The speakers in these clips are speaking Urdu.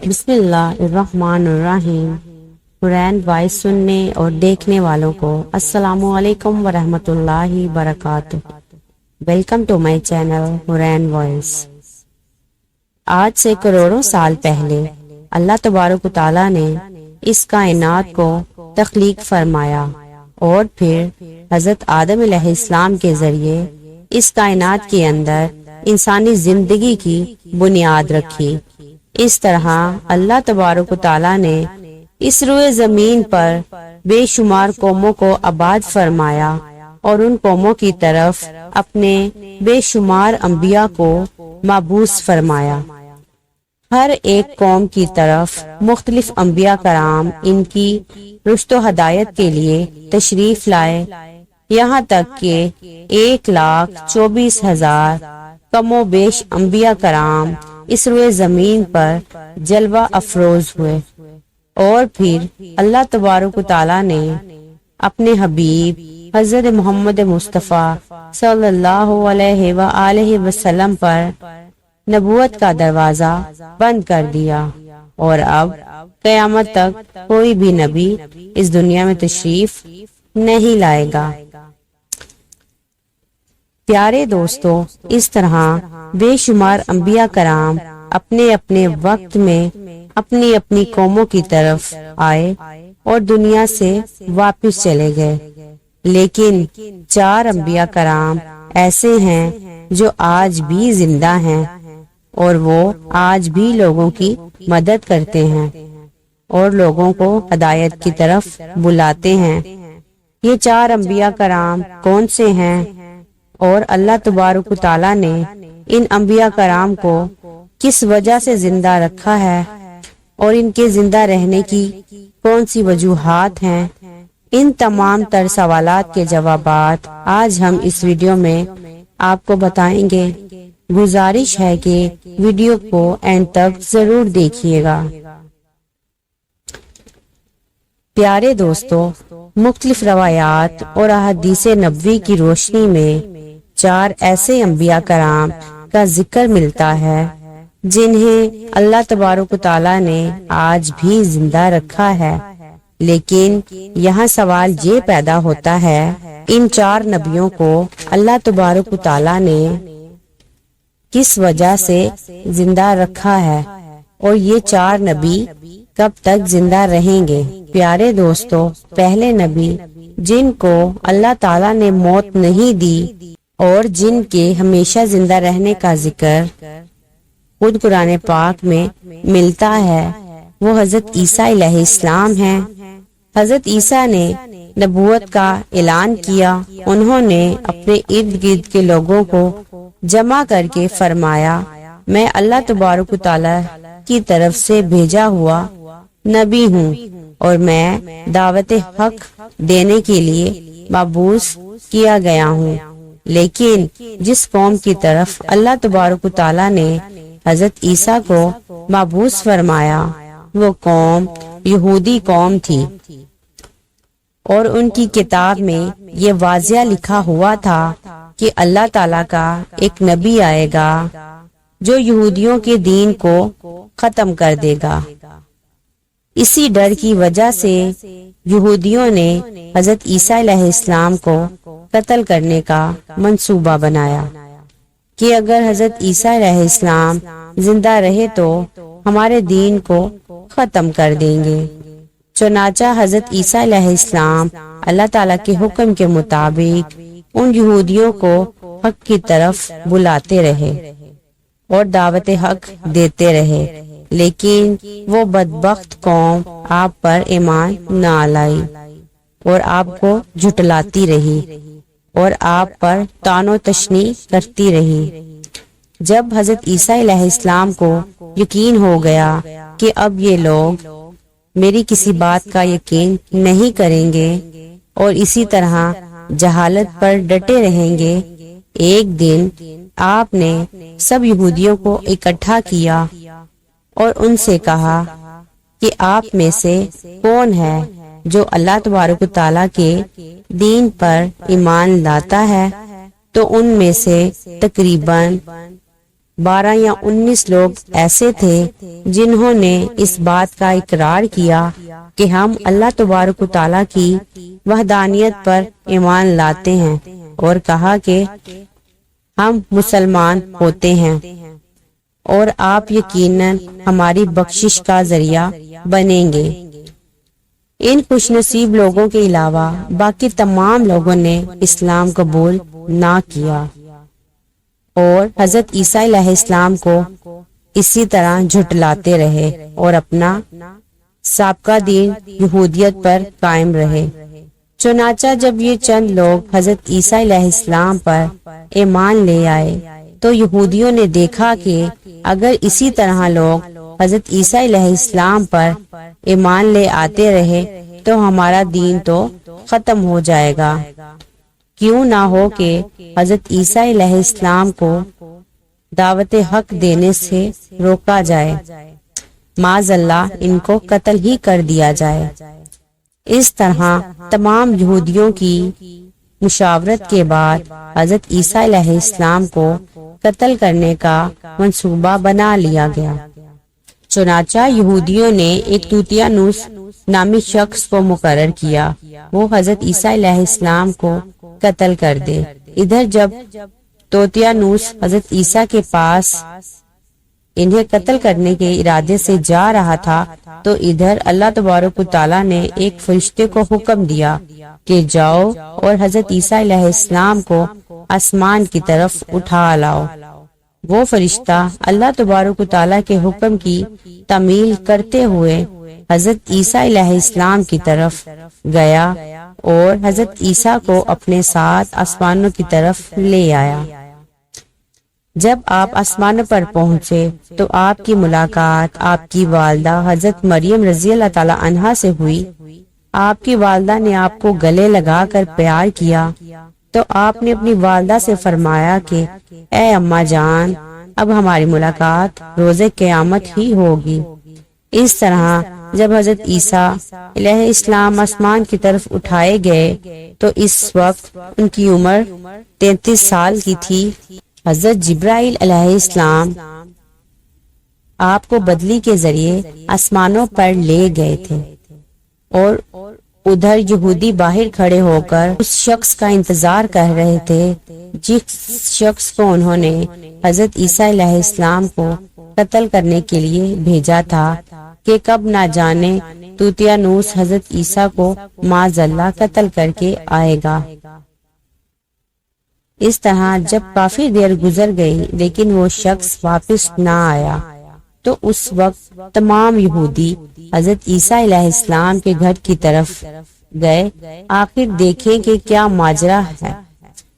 بسم اللہ الرحمن الرحیم۔ قرآن وائس سننے اور دیکھنے والوں کو السلام علیکم ورحمۃ اللہ وبرکاتہ۔ Welcome to my channel Quran Voice. آج سے کروڑوں سال پہلے اللہ تبارک و تعالیٰ نے اس کائنات کو تخلیق فرمایا اور پھر حضرت آدم علیہ السلام کے ذریعے اس کائنات کے اندر انسانی زندگی کی بنیاد رکھی۔ اس طرح اللہ تبارک و تعالیٰ نے اس روئے زمین پر بے شمار قوموں کو آباد فرمایا اور ان قوموں کی طرف اپنے بے شمار انبیاء کو مبعوث فرمایا۔ ہر ایک قوم کی طرف مختلف انبیاء کرام ان کی رشد و ہدایت کے لیے تشریف لائے، یہاں تک کہ 1,24,000 کم و بیش انبیاء کرام اس روئے زمین پر جلوہ افروز ہوئے، اور پھر اللہ تبارک و تعالیٰ نے اپنے حبیب حضرت محمد مصطفیٰ صلی اللہ علیہ وآلہ وسلم پر نبوت کا دروازہ بند کر دیا، اور اب قیامت تک کوئی بھی نبی اس دنیا میں تشریف نہیں لائے گا۔ پیارے دوستو، اس طرح بے شمار انبیاء کرام اپنے اپنے وقت میں اپنی اپنی قوموں کی طرف آئے اور دنیا سے واپس چلے گئے، لیکن 4 انبیاء کرام ایسے ہیں جو آج بھی زندہ ہیں، اور وہ آج بھی لوگوں کی مدد کرتے ہیں اور لوگوں کو ہدایت کی طرف بلاتے ہیں۔ یہ 4 انبیاء کرام کون سے ہیں، اور اللہ تبارک و تعالیٰ نے ان انبیاء کرام کو کس وجہ سے زندہ رکھا ہے، اور ان کے زندہ رہنے کی کون سی وجوہات ہیں، ان تمام تر سوالات کے جوابات آج ہم اس ویڈیو میں آپ کو بتائیں گے۔ گزارش ہے کہ ویڈیو کو اینڈ تک ضرور دیکھیے گا۔ پیارے دوستو، مختلف روایات اور احادیث نبوی کی روشنی میں 4 ایسے انبیاء کرام کا ذکر ملتا ہے جنہیں اللہ تبارک و تعالیٰ نے آج بھی زندہ رکھا ہے، لیکن یہاں سوال یہ پیدا ہوتا ہے، ان 4 نبیوں کو اللہ تبارک و تعالیٰ نے کس وجہ سے زندہ رکھا ہے، اور یہ 4 نبی کب تک زندہ رہیں گے؟ پیارے دوستو، پہلے نبی جن کو اللہ تعالیٰ نے موت نہیں دی اور جن کے ہمیشہ زندہ رہنے کا ذکر خود قرآن پاک میں ملتا ہے، وہ حضرت عیسیٰ علیہ السلام ہیں۔ حضرت عیسیٰ نے نبوت کا اعلان کیا۔ انہوں نے اپنے ارد گرد کے لوگوں کو جمع کر کے فرمایا، میں اللہ تبارک و تعالیٰ کی طرف سے بھیجا ہوا نبی ہوں، اور میں دعوت حق دینے کے لیے مبعوث کیا گیا ہوں۔ لیکن جس قوم کی طرف اللہ تبارک و تعالیٰ نے حضرت عیسیٰ کو مبعوث فرمایا، وہ قوم یہودی قوم تھی، اور ان کی کتاب میں یہ واضح لکھا ہوا تھا کہ اللہ تعالیٰ کا ایک نبی آئے گا جو یہودیوں کے دین کو ختم کر دے گا۔ اسی ڈر کی وجہ سے یہودیوں نے حضرت عیسیٰ علیہ السلام کو قتل کرنے کا منصوبہ بنایا کہ اگر حضرت عیسیٰ علیہ السلام زندہ رہے تو ہمارے دین کو ختم کر دیں گے۔ چنانچہ حضرت عیسیٰ علیہ السلام اللہ تعالیٰ کے حکم کے مطابق ان یہودیوں کو حق کی طرف بلاتے رہے اور دعوت حق دیتے رہے، لیکن وہ بدبخت قوم آپ پر ایمان نہ لائی اور آپ کو جھٹلاتی رہی اور آپ پر طعن و تشنیع کرتی رہی۔ جب حضرت عیسیٰ علیہ السلام کو یقین ہو گیا کہ اب یہ لوگ میری کسی بات کا یقین نہیں کریں گے اور اسی طرح جہالت پر ڈٹے رہیں گے، ایک دن آپ نے سب یہودیوں کو اکٹھا کیا اور ان سے کہا کہ آپ میں سے کون ہے جو اللہ تبارک و تعالیٰ کے دین پر ایمان لاتا ہے؟ تو ان میں سے تقریباً 12 یا 19 لوگ ایسے تھے جنہوں نے اس بات کا اقرار کیا کہ ہم اللہ تبارک و تعالیٰ کی وحدانیت پر ایمان لاتے ہیں، اور کہا کہ ہم مسلمان ہوتے ہیں اور آپ یقیناً ہماری بخشش کا ذریعہ بنیں گے۔ ان خوش نصیب لوگوں کے علاوہ باقی تمام لوگوں نے اسلام قبول نہ کیا اور حضرت عیسیٰ علیہ السلام کو اسی طرح جھٹلاتے رہے اور اپنا سابقہ دین یہودیت پر قائم رہے۔ چنانچہ جب یہ چند لوگ حضرت عیسیٰ علیہ السلام پر ایمان لے آئے تو یہودیوں نے دیکھا کہ اگر اسی طرح لوگ حضرت عیسیٰ علیہ السلام پر ایمان لے آتے رہے تو ہمارا دین تو ختم ہو جائے گا، کیوں نہ ہو کہ حضرت عیسیٰ علیہ السلام کو دعوت حق دینے سے روکا جائے، معاذ اللہ ان کو قتل ہی کر دیا جائے۔ اس طرح تمام یہودیوں کی مشاورت کے بعد حضرت عیسیٰ علیہ السلام کو قتل کرنے کا منصوبہ بنا لیا گیا۔ چنانچہ یہودیوں نے ایک توتیانوس نامی شخص کو مقرر کیا وہ حضرت عیسیٰ علیہ السلام کو قتل کر دے۔ ادھر جب توتیانوس حضرت عیسیٰ کے پاس انہیں قتل کرنے کے ارادے سے جا رہا تھا تو ادھر اللہ تبارک و تعالیٰ نے ایک فرشتے کو حکم دیا کہ جاؤ اور حضرت عیسیٰ علیہ السلام کو آسمان کی طرف اٹھا لاؤ۔ وہ فرشتہ اللہ تبارک و تعالیٰ کے حکم کی تعمیل کرتے ہوئے حضرت عیسیٰ علیہ السلام کی طرف گیا اور حضرت عیسیٰ کو اپنے ساتھ آسمانوں کی طرف لے آیا۔ جب آپ آسمانوں پر پہنچے تو آپ کی ملاقات آپ کی والدہ حضرت مریم رضی اللہ تعالی عنہا سے ہوئی۔ آپ کی والدہ نے آپ کو گلے لگا کر پیار کیا تو آپ نے اپنی والدہ سے فرمایا کہ اے اماں جان، اب ہماری ملاقات روز قیامت ہی ہوگی۔ اس طرح جب حضرت عیسیٰ علیہ السلام آسمان کی طرف اٹھائے گئے تو اس وقت ان کی عمر 33 سال کی تھی۔ حضرت جبرائیل علیہ السلام آپ کو بدلی کے ذریعے آسمانوں پر لے گئے تھے اور ادھر یہودی باہر کھڑے ہو کر اس شخص کا انتظار کر رہے تھے جس شخص کو انہوں نے حضرت عیسیٰ علیہ السلام کو قتل کرنے کے لیے بھیجا تھا کہ کب نہ جانے توتیانوس حضرت عیسیٰ کو معاذ اللہ قتل کر کے آئے گا۔ اس طرح جب کافی دیر گزر گئی لیکن وہ شخص واپس نہ آیا تو اس وقت تمام یہودی حضرت عیسیٰ علیہ السلام کے گھر کی طرف گئے آخر دیکھیں کہ کیا ماجرا ہے۔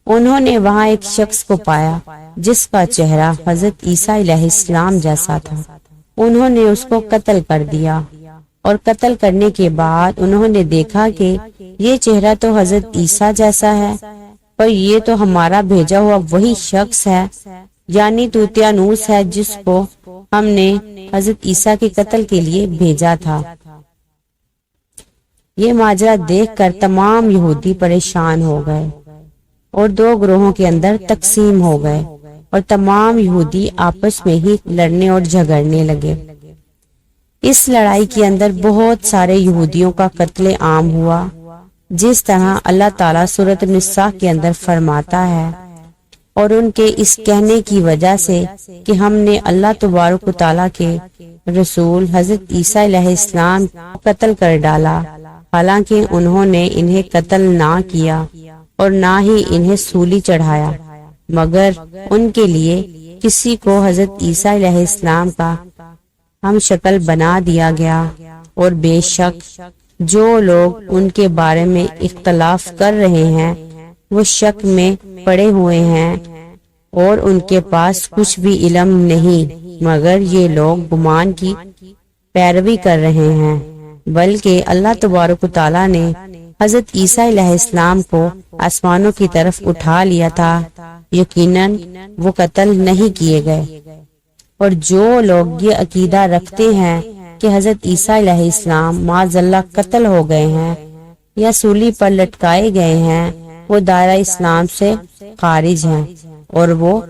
انہوں نے وہاں ایک شخص کو پایا جس کا چہرہ حضرت عیسیٰ علیہ السلام جیسا تھا۔ انہوں نے اس کو قتل کر دیا اور قتل کرنے کے بعد انہوں نے دیکھا کہ یہ چہرہ تو حضرت عیسیٰ جیسا ہے پر یہ تو ہمارا بھیجا ہوا وہی شخص ہے، یعنی توتیانوس ہے جس کو ہم نے حضرت عیسیٰ کے قتل کے لیے بھیجا تھا۔ یہ ماجرا دیکھ کر تمام یہودی پریشان ہو گئے اور دو گروہوں کے اندر تقسیم ہو گئے اور تمام یہودی آپس میں ہی لڑنے اور جھگڑنے لگے۔ اس لڑائی کے اندر بہت سارے یہودیوں کا قتل عام ہوا، جس طرح اللہ تعالیٰ سورۃ النساء کے اندر فرماتا ہے، اور ان کے اس کہنے کی وجہ سے کہ ہم نے اللہ تبارک و تعالیٰ کے رسول حضرت عیسیٰ علیہ السلام کو قتل کر ڈالا، حالانکہ انہوں نے انہیں قتل نہ کیا اور نہ ہی انہیں سولی چڑھایا، مگر ان کے لیے کسی کو حضرت عیسیٰ علیہ السلام کا ہم شکل بنا دیا گیا، اور بے شک جو لوگ ان کے بارے میں اختلاف کر رہے ہیں وہ شک میں پڑے ہوئے ہیں اور ان کے پاس کچھ بھی علم نہیں، مگر یہ لوگ گمان کی پیروی کر رہے ہیں، بلکہ اللہ تبارک و تعالیٰ نے حضرت عیسیٰ علیہ السلام کو آسمانوں کی طرف اٹھا لیا تھا، یقیناً وہ قتل نہیں کیے گئے۔ اور جو لوگ یہ عقیدہ رکھتے ہیں کہ حضرت عیسیٰ علیہ السلام معاذ اللہ قتل ہو گئے ہیں یا سولی پر لٹکائے گئے ہیں، وہ دائرہ اسلام سے خارج ہیں اور وہ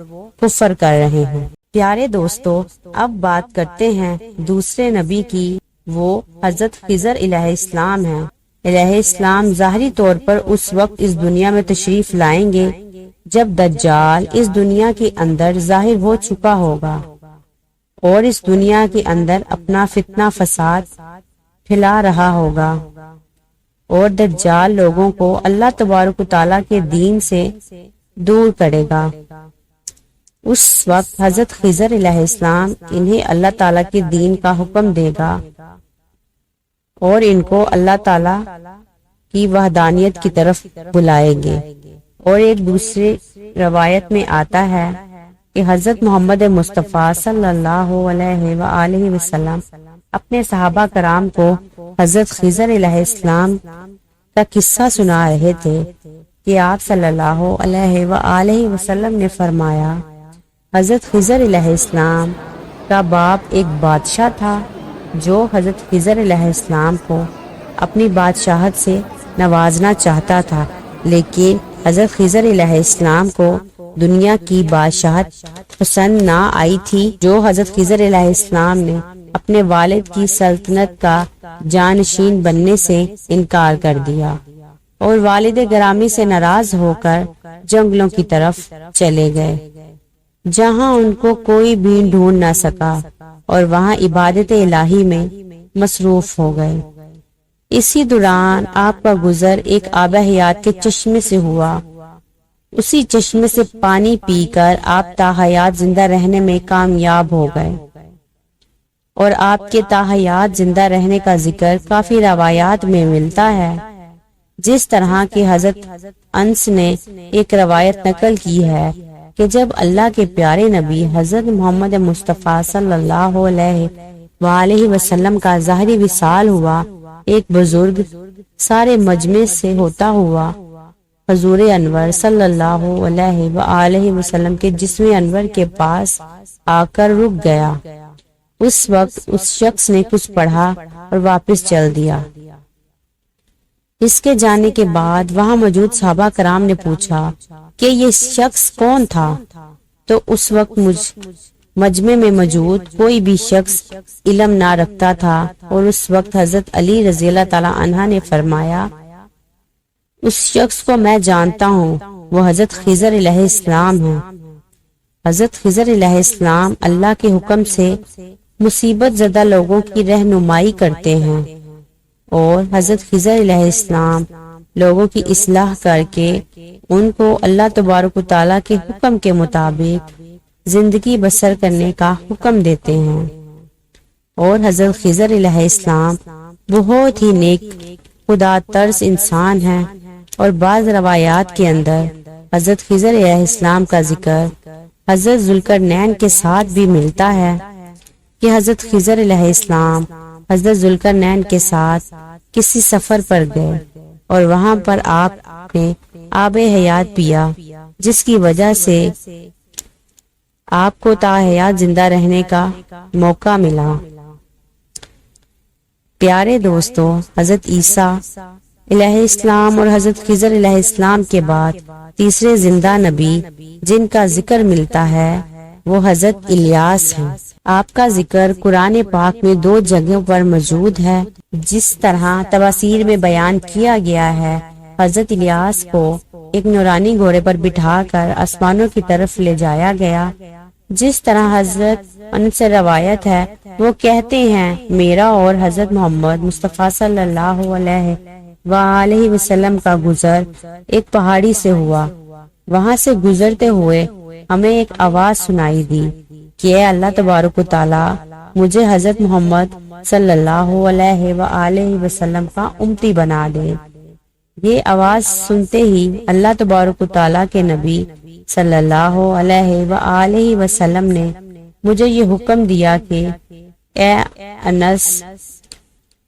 کفر کر رہے ہیں۔ پیارے دوستو، اب بات کرتے ہیں دوسرے نبی کی۔ وہ حضرت خضر علیہ السلام ہیں۔ علیہ السلام ظاہری طور پر اس وقت اس دنیا میں تشریف لائیں گے جب دجال اس دنیا کے اندر ظاہر ہو چکا ہوگا اور اس دنیا کے اندر اپنا فتنہ فساد پھیلا رہا ہوگا، اور دجال لوگوں کو اللہ تبارک و تعالیٰ کے دین سے دور کرے گا۔ اس وقت حضرت خضر علیہ السلام انہیں اللہ تعالیٰ کے دین کا حکم دے گا اور ان کو اللہ تعالیٰ کی وحدانیت کی طرف بلائیں گے۔ اور ایک دوسری روایت میں آتا ہے کہ حضرت محمد مصطفیٰ صلی اللہ علیہ وآلہ وسلم اپنے صحابہ کرام کو حضرت خضر علیہ السلام کا قصہ سنا رہے تھے کہ آپ صلی اللہ علیہ وآلہ وسلم نے فرمایا، حضرت خضر علیہ السلام کا باپ ایک بادشاہ تھا جو حضرت خضر علیہ السلام کو اپنی بادشاہت سے نوازنا چاہتا تھا، لیکن حضرت خضر علیہ السلام کو دنیا کی بادشاہت پسند نہ آئی تھی، جو حضرت خضر علیہ السلام نے اپنے والد کی سلطنت کا جانشین بننے سے انکار کر دیا اور والد گرامی سے ناراض ہو کر جنگلوں کی طرف چلے گئے، جہاں ان کو کوئی بھی ڈھونڈ نہ سکا، اور وہاں عبادت الہی میں مصروف ہو گئے۔ اسی دوران آپ کا گزر ایک آب حیات کے چشمے سے ہوا۔ اسی چشمے سے پانی پی کر آپ تاحیات زندہ رہنے میں کامیاب ہو گئے، اور آپ کے تاحیات زندہ رہنے کا ذکر کافی روایات میں ملتا ہے، جس طرح کہ حضرت انس نے ایک روایت نقل کی ہے کہ جب اللہ کے پیارے نبی حضرت محمد مصطفیٰ صلی اللہ علیہ وآلہ وسلم کا ظاہری وصال ہوا، ایک بزرگ سارے مجمع سے ہوتا ہوا حضور انور صلی اللہ علیہ وآلہ وسلم کے جسم انور کے پاس آ کر رک گیا۔ اس وقت اس شخص نے کچھ پڑھا اور واپس چل دیا۔ اس کے جانے کے بعد وہاں موجود صحابہ کرام نے پوچھا کہ یہ شخص کون تھا، تو اس وقت مجمع میں موجود کوئی بھی شخص علم نہ رکھتا تھا، اور اس وقت حضرت علی رضی اللہ تعالی عنہ نے فرمایا، اس شخص کو میں جانتا ہوں، وہ حضرت خضر علیہ السلام ہیں۔ حضرت خضر علیہ السلام اللہ کے حکم سے مصیبت زدہ لوگوں کی رہنمائی کرتے ہیں، اور حضرت خضر علیہ السلام لوگوں کی اصلاح کر کے ان کو اللہ تبارک و تعالیٰ کے حکم کے مطابق زندگی بسر کرنے کا حکم دیتے ہیں۔ اور حضرت خضر علیہ السلام بہت ہی نیک خدا ترس انسان ہیں، اور بعض روایات کے اندر حضرت خضر علیہ السلام کا ذکر حضرت ذوالقرنین کے ساتھ بھی ملتا ہے کہ حضرت خضر علیہ السلام حضرت ذوالقرنین کے ساتھ کسی سفر پر گئے، اور وہاں پر آپ نے آب حیات پیا، جس کی وجہ سے آپ کو تاحیات زندہ رہنے کا موقع ملا۔ پیارے دوستو، حضرت عیسیٰ علیہ السلام اور حضرت خضر علیہ السلام کے بعد تیسرے زندہ نبی جن کا ذکر ملتا ہے وہ حضرت الیاس ہیں۔ آپ کا ذکر قرآن پاک میں 2 جگہوں پر موجود ہے۔ جس طرح تفاسیر میں بیان کیا گیا ہے، حضرت الیاس کو ایک نورانی گھوڑے پر بٹھا کر آسمانوں کی طرف لے جایا گیا۔ جس طرح حضرت ان سے روایت ہے، وہ کہتے ہیں، میرا اور حضرت محمد مصطفیٰ صلی اللہ علیہ وآلہ وسلم کا گزر ایک پہاڑی سے ہوا۔ وہاں سے گزرتے ہوئے ہمیں ایک آواز سنائی دی کہ اے اللہ تبارک و تعالی، مجھے حضرت محمد صلی اللہ علیہ وآلہ وسلم کا امتی بنا دے۔ یہ آواز سنتے ہی اللہ تبارک و تعالیٰ کے نبی صلی اللہ علیہ وآلہ وسلم نے مجھے یہ حکم دیا کہ اے انس،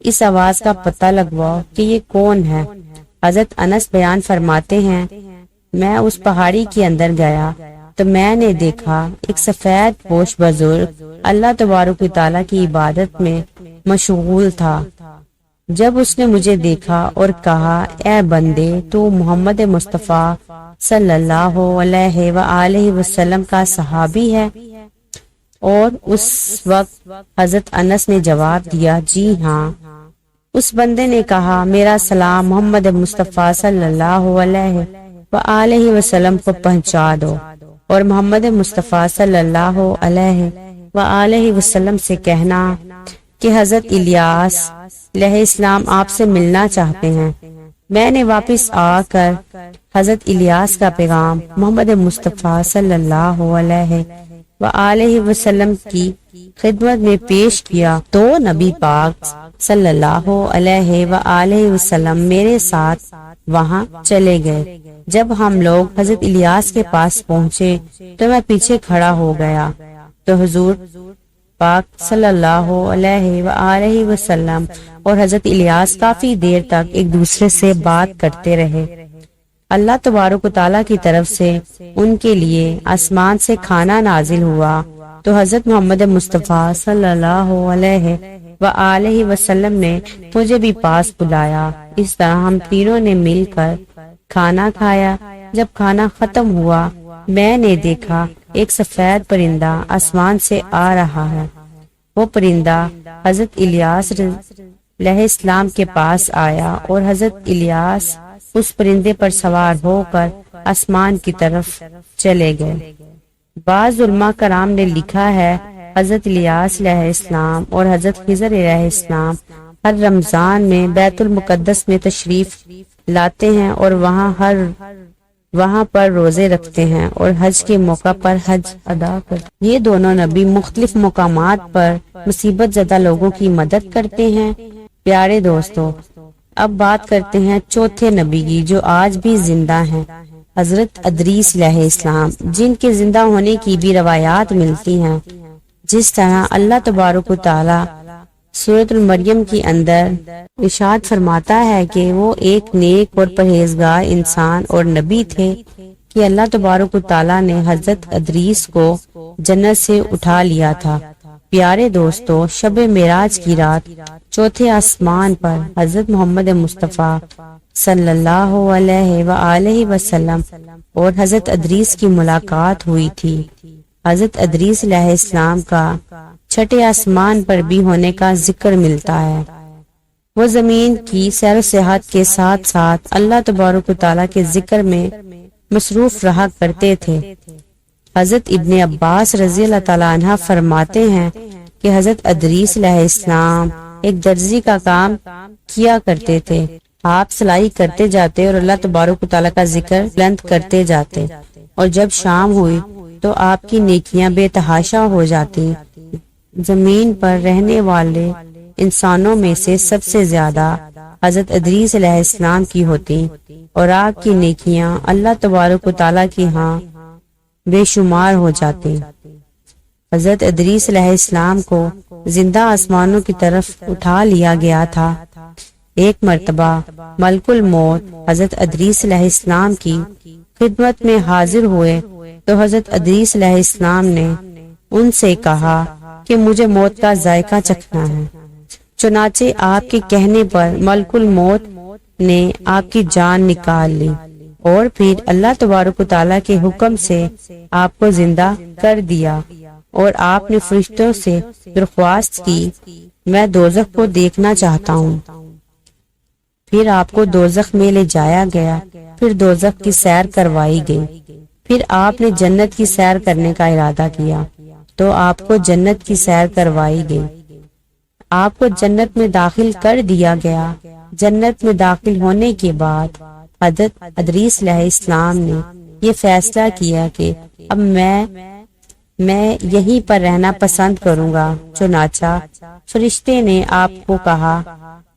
اس آواز کا پتہ لگواؤ کہ یہ کون ہے۔ حضرت انس بیان فرماتے ہیں، میں اس پہاڑی کے اندر گیا تو میں نے دیکھا ایک سفید پوش بزرگ اللہ تبارک و تعالیٰ کی عبادت میں مشغول تھا۔ جب اس نے مجھے دیکھا اور کہا، اے بندے، تو محمد مصطفیٰ صلی اللہ علیہ وآلہ وسلم کا صحابی ہے؟ اور اس وقت حضرت انس نے جواب دیا جی ہاں۔ اس بندے نے کہا میرا سلام محمد مصطفیٰ صلی اللہ علیہ وآلہ وسلم کو پہنچا دو، اور محمد مصطفیٰ صلی اللہ علیہ وآلہ وسلم سے کہنا کہ حضرت الیاس علیہ السلام آپ سے ملنا چاہتے ہیں۔ میں نے واپس آ کر حضرت الیاس کا پیغام محمد مصطفیٰ صلی اللہ علیہ وآلہ وسلم کی خدمت میں پیش کیا تو نبی پاک صلی اللہ علیہ وآلہ وسلم میرے ساتھ وہاں چلے گئے۔ جب ہم لوگ حضرت الیاس کے پاس پہنچے تو میں پیچھے کھڑا ہو گیا تو حضور پاک صلی اللہ علیہ وآلہ وسلم اور حضرت الیاس کافی دیر تک ایک دوسرے سے بات کرتے رہے۔ اللہ تبارک و تعالیٰ کی طرف سے ان کے لیے آسمان سے کھانا نازل ہوا تو حضرت محمد مصطفیٰ صلی اللہ علیہ وآلہ وسلم نے مجھے بھی پاس بلایا۔ اس طرح ہم تینوں نے مل کر کھانا کھایا۔ جب کھانا ختم ہوا میں نے دیکھا ایک سفید پرندہ آسمان سے آ رہا ہے۔ وہ پرندہ حضرت الیاس علیہ السلام کے پاس آیا اور حضرت الیاس اس پرندے پر سوار ہو کر آسمان کی طرف چلے گئے۔ بعض علماء کرام نے لکھا ہے حضرت الیاس علیہ السلام اور حضرت خضر علیہ السلام ہر رمضان میں بیت المقدس میں تشریف لاتے ہیں اور وہاں پر روزے رکھتے ہیں اور حج کے موقع پر حج ادا کرتے ہیں۔ یہ دونوں نبی مختلف مقامات پر مصیبت زدہ لوگوں کی مدد کرتے ہیں۔ پیارے دوستو، اب بات کرتے ہیں چوتھے نبی کی جو آج بھی زندہ ہیں، حضرت ادریس علیہ السلام، جن کے زندہ ہونے کی بھی روایات ملتی ہیں۔ جس طرح اللہ تبارک و تعالی سورۃ المریم کی اندر ارشاد فرماتا ہے کہ وہ ایک نیک اور پرہیزگار انسان اور نبی تھے کہ اللہ تبارک و تعالی نے حضرت ادریس کو جنت سے اٹھا لیا تھا۔ پیارے دوستو، شب معراج کی رات چوتھے آسمان پر حضرت محمد مصطفیٰ صلی اللہ علیہ وآلہ وسلم اور حضرت ادریس کی ملاقات ہوئی تھی۔ حضرت ادریس علیہ السلام کا چھٹے آسمان پر بھی ہونے کا ذکر ملتا ہے۔ وہ زمین کی سیر و سیاحت کے ساتھ ساتھ اللہ تبارک و تعالیٰ کے ذکر میں مصروف رہا کرتے تھے۔ حضرت ابن عباس رضی اللہ تعالیٰ عنہ فرماتے ہیں کہ حضرت ادریس علیہ السلام ایک درزی کا کام کیا کرتے تھے۔ آپ سلائی کرتے جاتے اور اللہ تبارک و تعالیٰ کا ذکر بلند کرتے جاتے، اور جب شام ہوئی تو آپ کی نیکیاں بے تحاشا ہو جاتی۔ زمین پر رہنے والے انسانوں میں سے سب سے زیادہ حضرت ادریس علیہ السلام کی ہوتی، اور آپ کی نیکیاں اللہ تبارک و تعالیٰ کی ہاں بے شمار ہو جاتی۔ حضرت ادریس علیہ السلام کو زندہ آسمانوں کی طرف اٹھا لیا گیا تھا۔ ایک مرتبہ ملک الموت حضرت ادریس علیہ السلام کی خدمت میں حاضر ہوئے تو حضرت ادریس علیہ السلام نے ان سے کہا کہ مجھے موت کا ذائقہ چکھنا ہے۔ چنانچہ آپ کے کہنے پر ملک الموت نے آپ کی جان نکال لی، اور پھر اللہ تبارک و تعالیٰ کے حکم سے آپ کو زندہ کر دیا، اور آپ نے فرشتوں سے درخواست کی میں دوزخ کو دیکھنا چاہتا ہوں۔ پھر آپ کو دوزخ میں لے جایا گیا، پھر دوزخ کی سیر کروائی گئی، پھر آپ نے جنت کی سیر کرنے کا ارادہ کیا تو آپ کو جنت کی سیر کروائی گئی، آپ کو جنت میں داخل کر دیا گیا۔ جنت میں داخل ہونے کے بعد حضرت ادریس علیہ السلام نے یہ فیصلہ کیا کہ اب میں یہیں پر رہنا پسند کروں گا۔ چنانچہ فرشتے نے آپ کو کہا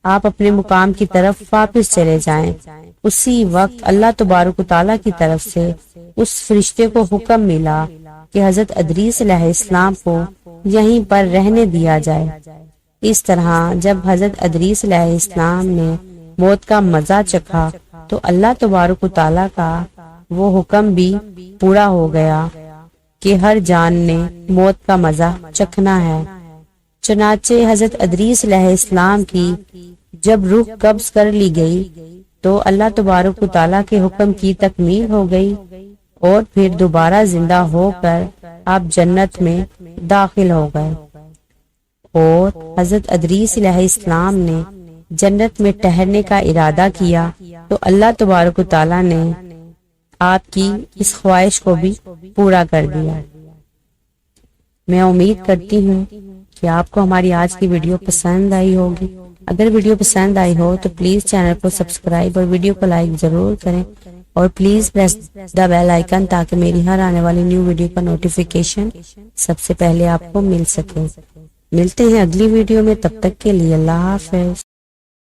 آپ اپنے مقام کی طرف واپس چلے جائیں۔ اسی وقت اللہ تبارک و تعالیٰ کی طرف سے اس فرشتے کو حکم ملا کہ حضرت ادریس علیہ السلام کو یہیں پر رہنے دیا جائے۔ اس طرح جب حضرت ادریس علیہ السلام نے موت کا مزہ چکھا تو اللہ تبارک و تعالیٰ کا وہ حکم بھی پورا ہو گیا کہ ہر جان نے موت کا مزہ چکھنا ہے۔ چنانچہ حضرت ادریس علیہ السلام کی جب روح قبض کر لی گئی تو اللہ تبارک و تعالیٰ کے حکم کی تکمیل ہو گئی، اور پھر دوبارہ زندہ ہو کر آپ جنت میں داخل ہو گئے۔ اور حضرت ادریس علیہ السلام نے جنت میں ٹھہرنے کا ارادہ کیا تو اللہ تبارک و تعالیٰ نے آپ کی اس خواہش کو بھی پورا کر دیا۔ میں امید کرتی ہوں کہ آپ کو ہماری آج کی ویڈیو پسند آئی ہوگی۔ اگر ویڈیو پسند آئی ہو تو پلیز چینل کو سبسکرائب اور ویڈیو کو لائک ضرور کریں، اور please press the bell icon تاکہ میری ہر آنے والی نیو ویڈیو کا نوٹیفیکیشن سب سے پہلے آپ کو مل سکے۔ ملتے ہیں اگلی ویڈیو میں، تب تک کے لیے اللہ حافظ۔